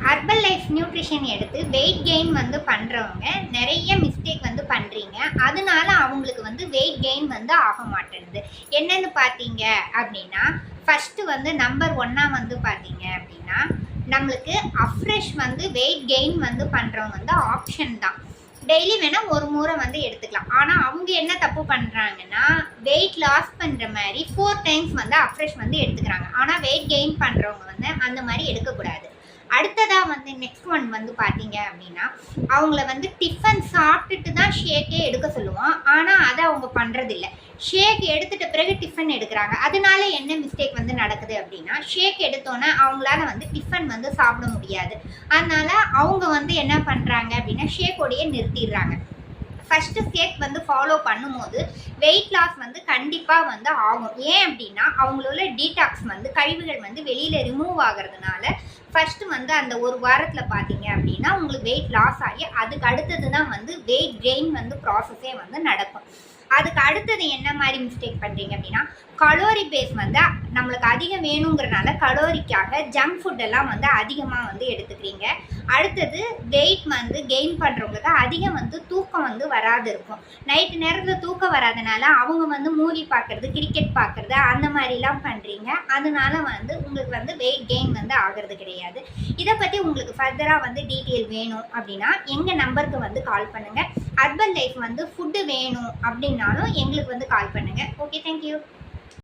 Herbal life nutrition எடுத்து weight gain வந்து பண்ணுறவங்க நிறைய மிஸ்டேக் வந்து பண்ணுறீங்க. அதனால அவங்களுக்கு வந்து வெயிட் கெயின் வந்து ஆக மாட்டேங்குது. என்னன்னு பார்த்தீங்க அப்படின்னா, ஃபஸ்ட்டு வந்து நம்பர் ஒன்னாக வந்து பார்த்தீங்க அப்படின்னா, நம்மளுக்கு அஃப்ரெஷ் வந்து வெயிட் கெயின் வந்து பண்ணுறவங்க வந்து ஆப்ஷன் தான். டெய்லி வேணால் ஒரு முறை வந்து எடுத்துக்கலாம். ஆனால் அவங்க என்ன தப்பு பண்ணுறாங்கன்னா, வெயிட் லாஸ் பண்ணுற மாதிரி 4 டைம்ஸ் வந்து அஃப்ரெஷ் வந்து எடுத்துக்கிறாங்க. ஆனால் வெயிட் கெயின் பண்ணுறவங்க வந்து அந்த மாதிரி எடுக்கக்கூடாது. அடுத்ததாக வந்து நெக்ஸ்ட் ஒன் வந்து பார்த்தீங்க அப்படின்னா, அவங்கள வந்து டிஃபன் சாப்பிட்டுட்டு தான் ஷேக்கே எடுக்க சொல்லுவோம். ஆனால் அதை அவங்க பண்ணுறதில்ல. ஷேக் எடுத்துட்ட பிறகு டிஃபன் எடுக்கிறாங்க. அதனால என்ன மிஸ்டேக் வந்து நடக்குது அப்படின்னா, ஷேக் எடுத்தோன்னே அவங்களால வந்து டிஃபன் வந்து சாப்பிட முடியாது. அதனால அவங்க வந்து என்ன பண்ணுறாங்க அப்படின்னா, ஷேக்கோடையே நிறுத்திடுறாங்க. ஃபஸ்ட்டு ஷேக் வந்து ஃபாலோ பண்ணும்போது வெயிட் லாஸ் வந்து கண்டிப்பாக வந்து ஆகும். ஏன் அப்படின்னா, அவங்களோட டீடாக்ஸ் வந்து கழிவுகள் வந்து வெளியில் ரிமூவ் ஆகிறதுனால ஃபஸ்ட்டு வந்து அந்த ஒரு வாரத்தில் பார்த்தீங்க அப்படின்னா உங்களுக்கு வெயிட் லாஸ் ஆகி அதுக்கு அடுத்தது தான் வந்து வெயிட் கெயின் வந்து ப்ராசஸே வந்து நடக்கும். அதுக்கு அடுத்தது என்ன மாதிரி மிஸ்டேக் பண்ணுறீங்க அப்படின்னா, கலோரி பேஸ் வந்து நம்மளுக்கு அதிகம் வேணுங்கிறனால கலோரிக்காக ஜங்க் ஃபுட்டெல்லாம் வந்து அதிகமாக வந்து எடுத்துக்கிறீங்க. அடுத்தது வெயிட் வந்து கெயின் பண்ணுறவங்களுக்கு அதிகம் வந்து தூக்கம் வந்து வராது இருக்கும். நைட்டு நேரத்தில் தூக்கம் வராதனால அவங்க வந்து மூவி பார்க்குறது, கிரிக்கெட் பார்க்குறது அந்த மாதிரிலாம் பண்ணுறீங்க. அதனால வந்து உங்களுக்கு வந்து வெயிட் கெயின் வந்து ஆகிறது கிடையாது. இதை பற்றி உங்களுக்கு ஃபர்தராக வந்து டீட்டெயில் வேணும் அப்படின்னா எங்கள் நம்பருக்கு வந்து கால் பண்ணுங்கள். ஹெர்பல் லைஃப் வந்து ஃபுட்டு வேணும் அப்படின்னாலும் எங்களுக்கு வந்து கால் பண்ணுங்கள். Okay, thank you.